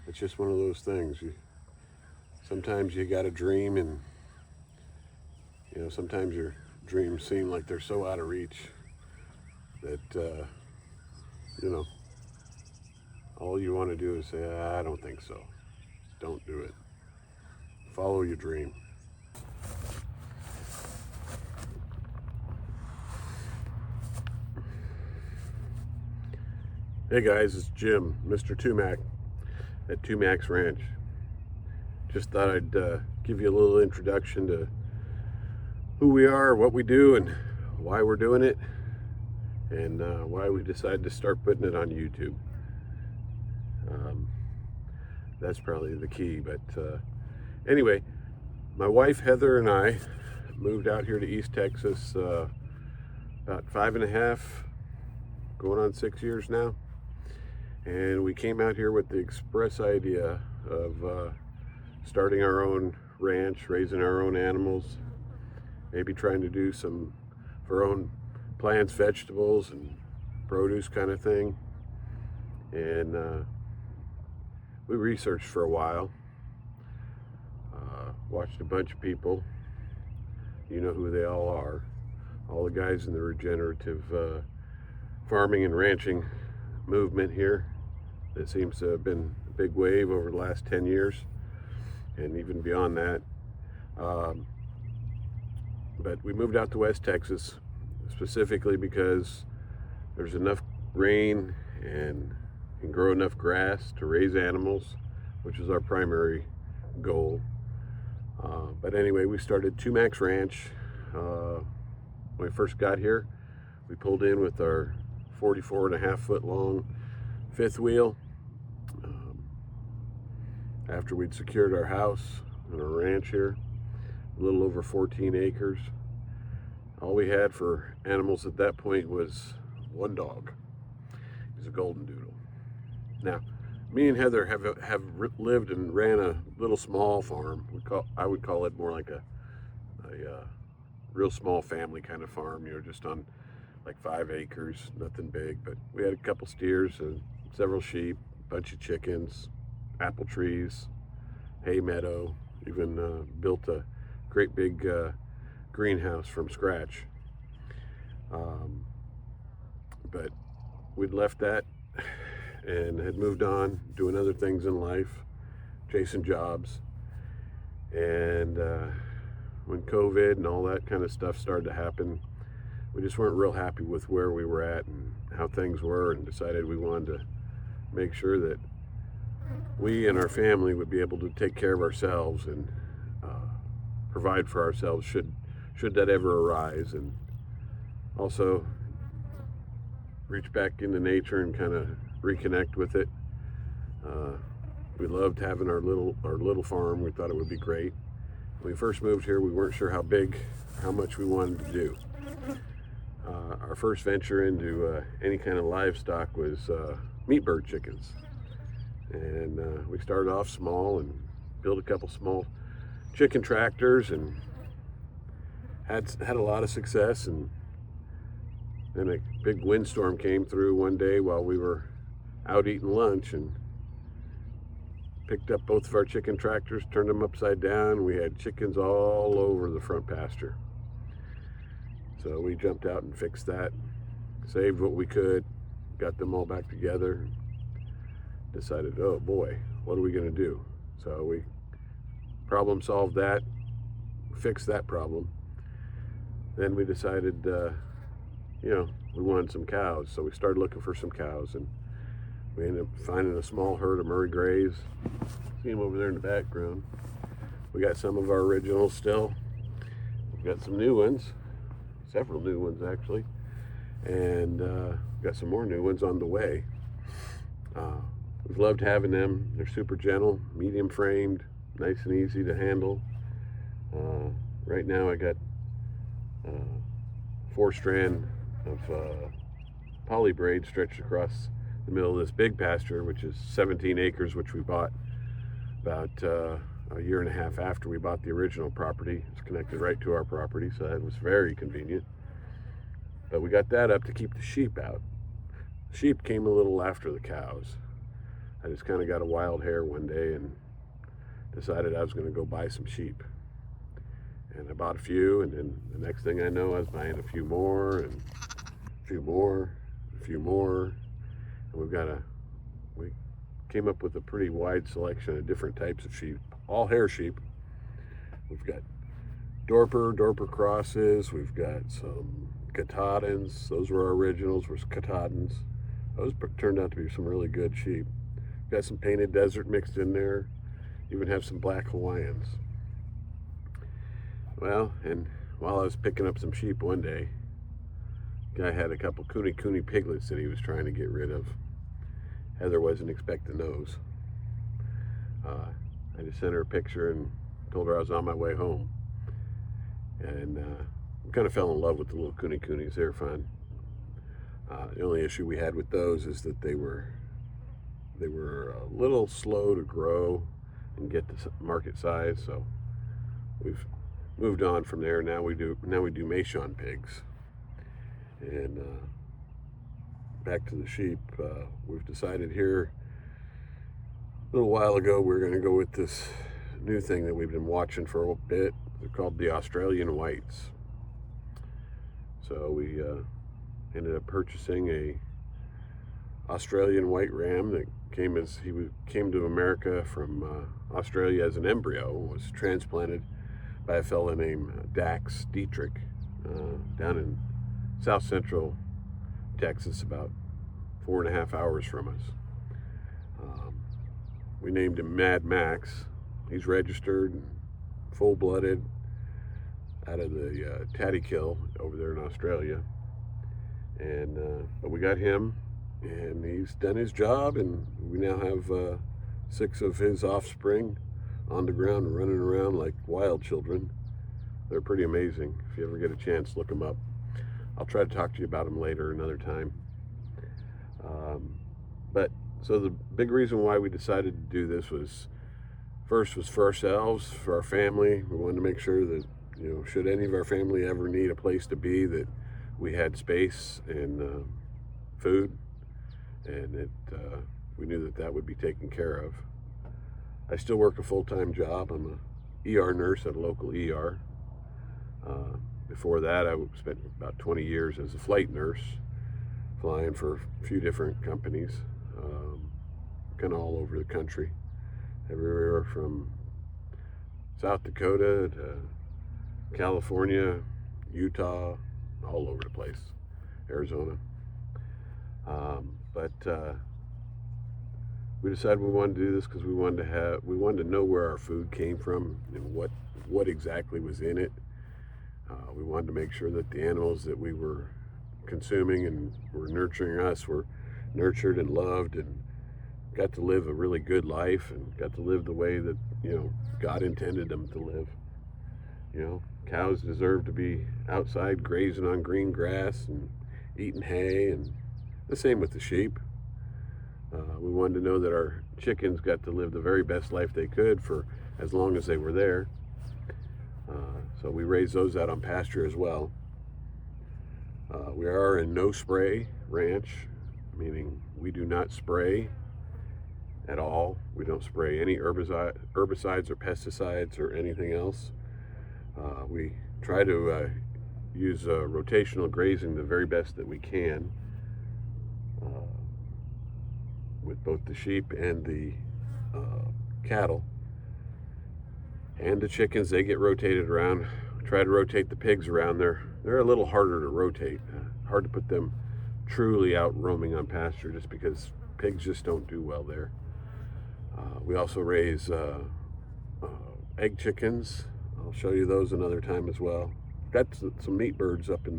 it's just one of those things. Sometimes you got a dream, and sometimes your dreams seem like they're so out of reach that all you want to do is say, I don't think so. Don't do it. Follow your dream. Hey guys, it's Jim, Mr. Tumac at Tumac's Ranch. Just thought I'd give you a little introduction to who we are, what we do, and why we're doing it, and why we decided to start putting it on YouTube. That's probably the key, but anyway, my wife Heather and I moved out here to East Texas about 5.5, going on 6 years now. And we came out here with the express idea of starting our own ranch, raising our own animals, maybe trying to do some of our own plants, vegetables, and produce kind of thing. And we researched for a while, watched a bunch of people. You know who they all are. All the guys in the regenerative farming and ranching movement here. That seems to have been a big wave over the last 10 years and even beyond that. But we moved out to West Texas specifically because there's enough rain and can grow enough grass to raise animals, which is our primary goal. But anyway, we started Tumac's Ranch. When we first got here, we pulled in with our 44.5-foot long fifth wheel. After we'd secured our house and our ranch here, a little over 14 acres. All we had for animals at that point was one dog. He's a golden doodle. Now, me and Heather have lived and ran a little small farm. I would call it more like a real small family kind of farm, just on like 5 acres, nothing big. But we had a couple steers and several sheep, a bunch of chickens, apple trees, hay meadow, even built a great big greenhouse from scratch. But we'd left that and had moved on, doing other things in life, chasing jobs. And when COVID and all that kind of stuff started to happen, we just weren't real happy with where we were at and how things were, and decided we wanted to make sure that we and our family would be able to take care of ourselves and provide for ourselves should that ever arise, and also reach back into nature and kind of reconnect with it. We loved having our little farm. We thought it would be great. When we first moved here, we weren't sure how much we wanted to do. Our first venture into any kind of livestock was meat bird chickens. And we started off small and built a couple small chicken tractors and had a lot of success. And then a big windstorm came through one day while we were out eating lunch and picked up both of our chicken tractors, turned them upside down. We had chickens all over the front pasture. So we jumped out and fixed that, saved what we could, got them all back together, decided, oh boy, what are we going to do? So we problem solved that, fixed that problem. Then we decided, we wanted some cows. So we started looking for some cows, and we ended up finding a small herd of Murray Greys. See them over there in the background. We got some of our originals still. We've got some new ones, several new ones actually, and got some more new ones on the way. We've loved having them. They're super gentle, medium framed, nice and easy to handle. Right now I got 4 strand of poly braid stretched across the middle of this big pasture, which is 17 acres, which we bought about a year and a half after we bought the original property. It's connected right to our property, so that was very convenient. But we got that up to keep the sheep out. The sheep came a little after the cows. I just kind of got a wild hair one day and decided I was going to go buy some sheep. And I bought a few, and then the next thing I know, I was buying a few more, and a few more, a few more. And we came up with a pretty wide selection of different types of sheep, all hair sheep. We've got Dorper crosses. We've got some Katahdins. Those were our originals, were Katahdins. Those turned out to be some really good sheep. Got some painted desert mixed in there. Even have some black Hawaiians. Well, and while I was picking up some sheep one day, the guy had a couple kunekune piglets that he was trying to get rid of. Heather wasn't expecting those. I just sent her a picture and told her I was on my way home. And kind of fell in love with the little kunekunes. They were fun. The only issue we had with those is that they were a little slow to grow and get to market size. So we've moved on from there. Now we do Meishan Pigs. And back to the sheep. We've decided here a little while ago we're going to go with this new thing that we've been watching for a bit. They're called the Australian Whites. So we ended up purchasing a Australian white ram that came to America from Australia as an embryo. Was transplanted by a fellow named Dax Dietrich down in south central Texas, about 4.5 hours from us. We named him Mad Max. He's registered and full-blooded out of the Tatty Kill over there in Australia. And but we got him, and he's done his job, and we now have 6 of his offspring on the ground running around like wild children. They're pretty amazing. If you ever get a chance, look them up. I'll try to talk to you about them later another time. So the big reason why we decided to do this was for ourselves, for our family. We wanted to make sure that, should any of our family ever need a place to be, that we had space and food, and that we knew that would be taken care of. I still work a full-time job. I'm a ER nurse at a local ER. Before that, I spent about 20 years as a flight nurse, flying for a few different companies, kind of all over the country, everywhere from South Dakota to California, Utah, all over the place, Arizona. We decided we wanted to do this because we wanted to know where our food came from and what exactly was in it. We wanted to make sure that the animals that we were consuming and were nurturing us were nurtured and loved and got to live a really good life and got to live the way that God intended them to live. Cows deserve to be outside grazing on green grass and eating hay, and the same with the sheep. We wanted to know that our chickens got to live the very best life they could for as long as they were there. So we raise those out on pasture as well. We are a no-spray ranch, meaning we do not spray at all. We don't spray any herbicides or pesticides or anything else. We try to use rotational grazing the very best that we can with both the sheep and the cattle. And the chickens, they get rotated around. We try to rotate the pigs around. They're a little harder to rotate. Hard to put them truly out roaming on pasture just because pigs just don't do well there. We also raise egg chickens. I'll show you those another time as well. Got some meat birds up in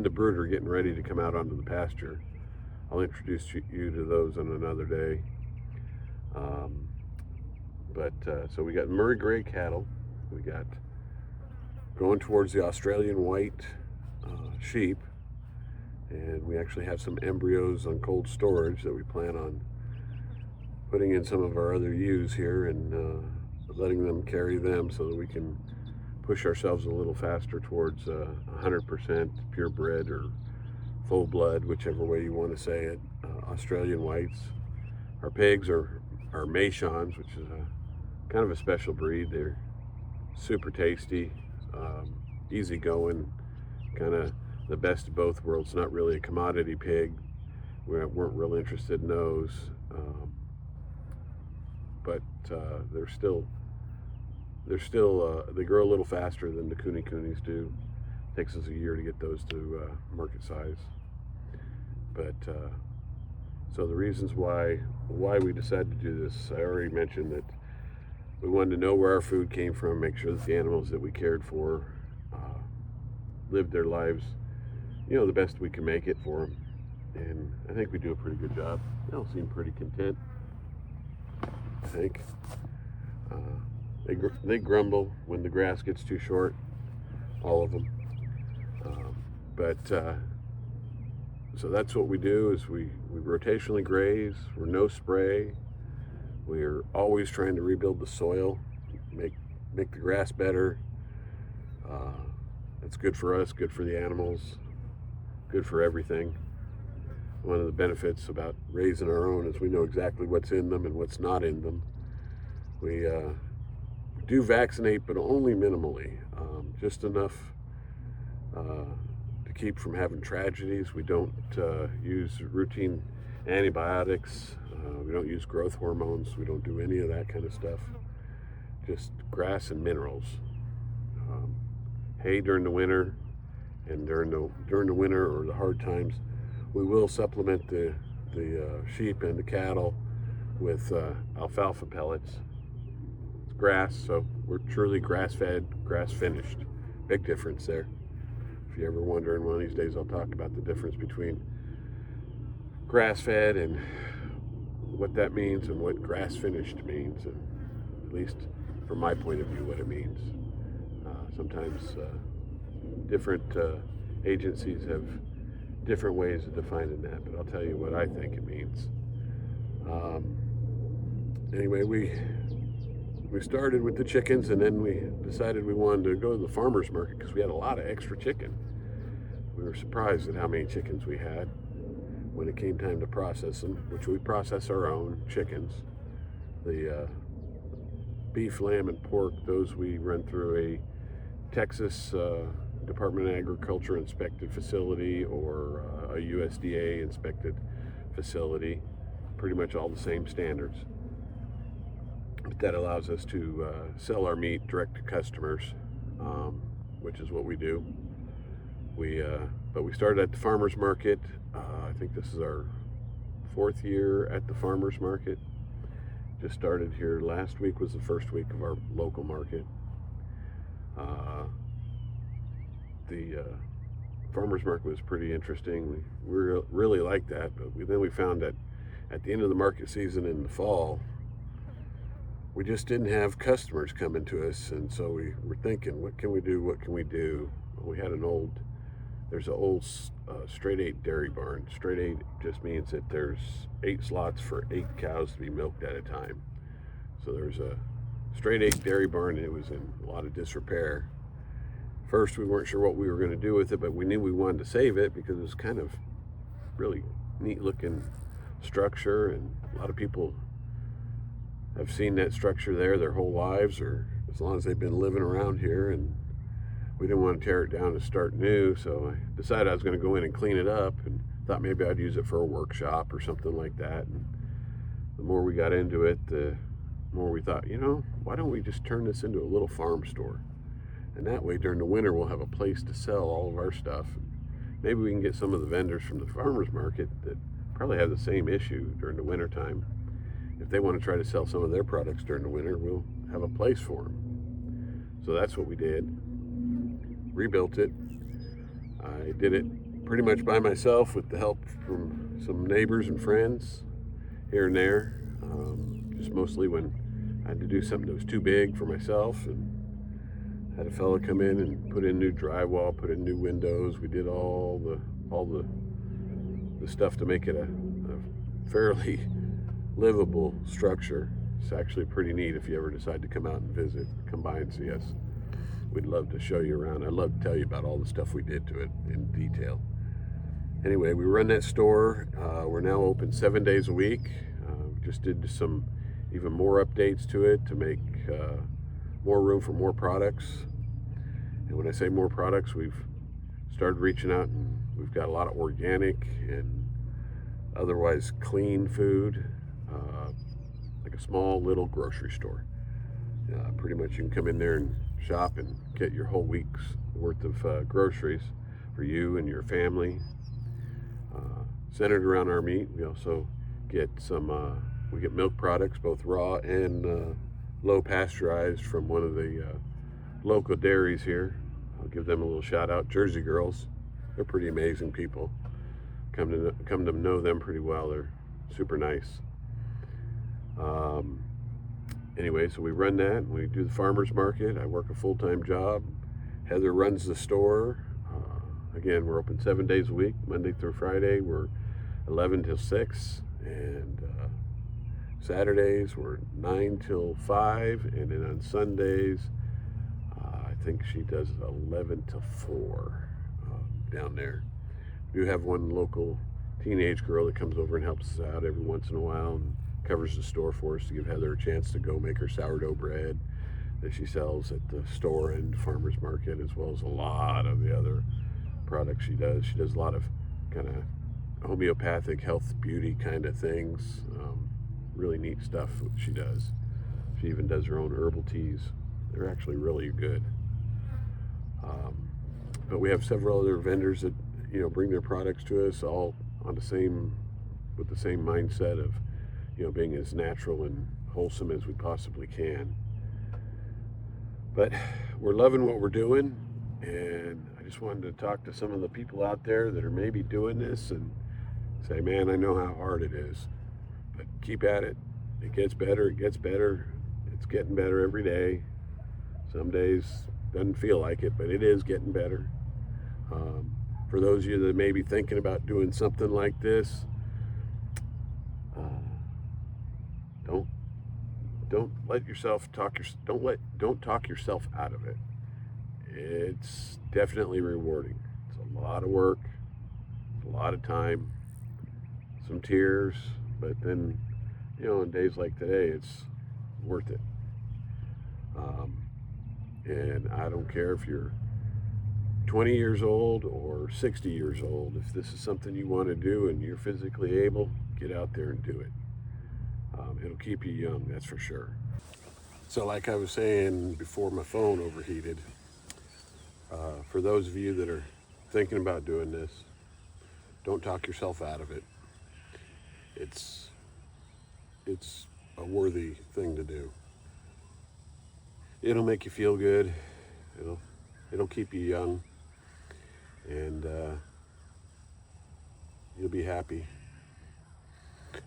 the brooder getting ready to come out onto the pasture. I'll introduce you to those on another day. So we got Murray Grey cattle. We got going towards the Australian white sheep, and we actually have some embryos on cold storage that we plan on putting in some of our other ewes here and letting them carry them so that we can push ourselves a little faster towards 100% purebred or full blood, whichever way you want to say it, Australian whites. Our pigs are are Meishans, which is kind of a special breed. They're super tasty, easy going, kind of the best of both worlds. Not really a commodity pig. We weren't real interested in those, but they grow a little faster than the kunekunes do. Takes us a year to get those to market size. But so the reasons why we decided to do this, I already mentioned that we wanted to know where our food came from, make sure that the animals that we cared for lived their lives, the best we can make it for them. And I think we do a pretty good job. They all seem pretty content, I think. They grumble when the grass gets too short, all of them. So that's what we do, is we rotationally graze. We're no spray. We're always trying to rebuild the soil, make the grass better. It's good for us, good for the animals, good for everything. One of the benefits about raising our own is we know exactly what's in them and what's not in them. We do vaccinate, but only minimally, just enough to keep from having tragedies. We don't use routine antibiotics. We don't use growth hormones. We don't do any of that kind of stuff. Just grass and minerals. Hay during the winter, and during the winter or the hard times, we will supplement the sheep and the cattle with alfalfa pellets. It's grass, so we're truly grass-fed, grass-finished. Big difference there. If you're ever wondering, one of these days I'll talk about the difference between grass-fed and what that means and what grass-finished means, and at least from my point of view, what it means. Sometimes different agencies have different ways of defining that, but I'll tell you what I think it means. Anyway, we started with the chickens, and then we decided we wanted to go to the farmer's market because we had a lot of extra chicken. We were surprised at how many chickens we had when it came time to process them, which we process our own chickens. The beef, lamb, and pork, those we run through a Texas Department of Agriculture inspected facility or a USDA inspected facility, pretty much all the same standards. But that allows us to sell our meat direct to customers, which is what we do. But we started at the farmer's market. I think this is our 4th year at the farmer's market. Just started here last week, was the first week of our local market. The farmer's market was pretty interesting. We really liked that, but then we found that at the end of the market season in the fall, we just didn't have customers coming to us, and so we were thinking, what can we do? We had there's an old straight 8 dairy barn. Straight 8 just means that there's 8 slots for 8 cows to be milked at a time. So there's a straight 8 dairy barn, and it was in a lot of disrepair. First, we weren't sure what we were going to do with it, but we knew we wanted to save it because it was kind of really neat looking structure, and a lot of people have seen that structure there their whole lives, or as long as they've been living around here, and we didn't want to tear it down and start new, so I decided I was going to go in and clean it up, and thought maybe I'd use it for a workshop or something like that. And the more we got into it, the more we thought, why don't we just turn this into a little farm store? And that way, during the winter, we'll have a place to sell all of our stuff. Maybe we can get some of the vendors from the farmer's market that probably have the same issue during the winter time. If they want to try to sell some of their products during the winter, we'll have a place for them. So that's what we did. Rebuilt it. I did it pretty much by myself with the help from some neighbors and friends here and there. Just mostly when I had to do something that was too big for myself, and had a fella come in and put in new drywall, put in new windows. We did all the stuff to make it a fairly livable structure. It's actually pretty neat. If you ever decide to come out and visit, come by and see us. We'd love to show you around. I'd love to tell you about all the stuff we did to it in detail. Anyway, we run that store. We're now open 7 days a week. We just did some even more updates to it to make more room for more products. And when I say more products, we've started reaching out, and we've got a lot of organic and otherwise clean food, like a small little grocery store. Pretty much you can come in there and shop and get your whole week's worth of groceries for you and your family. Centered around our meat, we also get we get milk products, both raw and low pasteurized, from one of the local dairies here. I'll give them a little shout out, Jersey Girls. They're pretty amazing people. Come to know them pretty well. They're super nice. Anyway, so we run that. We do the farmers market. I work a full-time job. Heather runs the store. Again, we're open 7 days a week, Monday through Friday. We're 11 till 6, and Saturdays we're 9 till 5, and then on Sundays, I think she does 11 to 4 down there. We do have one local teenage girl that comes over and helps us out every once in a while and covers the store for us to give Heather a chance to go make her sourdough bread that she sells at the store and farmers market, as well as a lot of the other products she does. She does a lot of kind of homeopathic health beauty kind of things. Really neat stuff she does. She even does her own herbal teas. They're actually really good. But we have several other vendors that bring their products to us, all on with the same mindset of being as natural and wholesome as we possibly can. But we're loving what we're doing, and I just wanted to talk to some of the people out there that are maybe doing this and say, man, I know how hard it is, but keep at it. It gets better, it gets better. It's getting better every day. Some days doesn't feel like it, but it is getting better. For those of you that may be thinking about doing something like this, don't talk yourself out of it. It's definitely rewarding. It's a lot of work, it's a lot of time, some tears, but then on days like today, it's worth it. And I don't care if you're 20 years old or 60 years old. If this is something you want to do and you're physically able, get out there and do it. It'll keep you young, that's for sure. So like I was saying before my phone overheated, for those of you that are thinking about doing this, don't talk yourself out of it. It's a worthy thing to do. It'll make you feel good. It'll keep you young, and you'll be happy.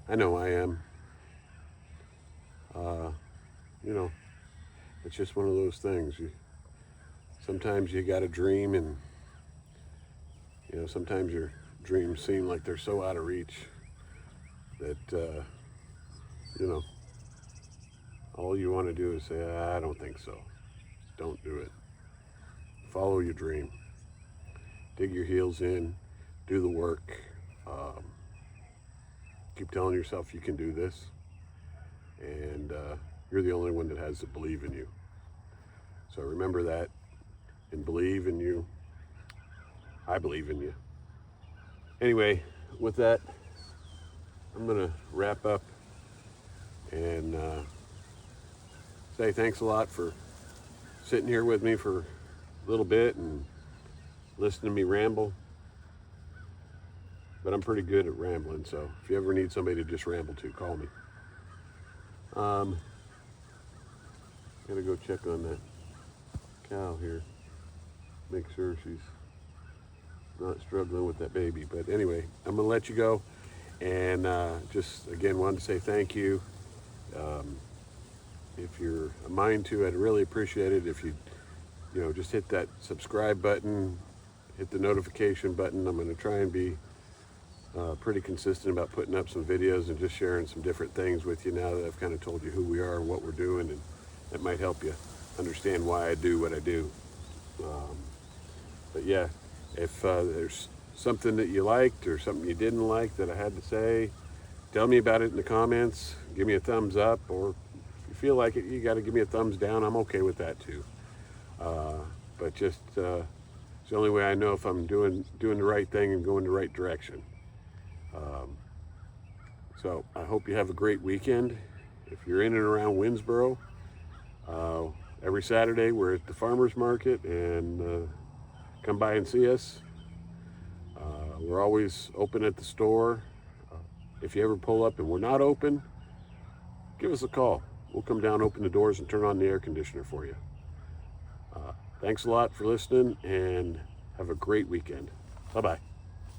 I know I am. It's just one of those things. Sometimes you got a dream, and sometimes your dreams seem like they're so out of reach that all you want to do is say, I don't think so. Don't do it. Follow your dream. Dig your heels in. Do the work. Keep telling yourself you can do this. And you're the only one that has to believe in you. So remember that and believe in you. I believe in you. Anyway, with that, I'm going to wrap up and say thanks a lot for sitting here with me for a little bit and listening to me ramble. But I'm pretty good at rambling, so if you ever need somebody to just ramble to, call me. Gotta go check on that cow here. Make sure she's not struggling with that baby. But anyway, I'm gonna let you go. And just again, wanted to say thank you. If you're a mind to, I'd really appreciate it if you just hit that subscribe button, hit the notification button. I'm gonna try and be pretty consistent about putting up some videos and just sharing some different things with you now that I've kind of told you who we are and what we're doing, and that might help you understand why I do what I do. But yeah, if there's something that you liked or something you didn't like that I had to say, Tell me about it in the comments. Give me a thumbs up, or if you feel like it, you got to give me a thumbs down. I'm okay with that too. But just it's the only way I know if I'm doing the right thing and going the right direction. So I hope you have a great weekend. If you're in and around Winnsboro, every Saturday we're at the farmers market, and come by and see us. We're always open at the store. If you ever pull up and we're not open, give us a call. We'll come down, open the doors, and turn on the air conditioner for you. Thanks a lot for listening, and have a great weekend. Bye-bye.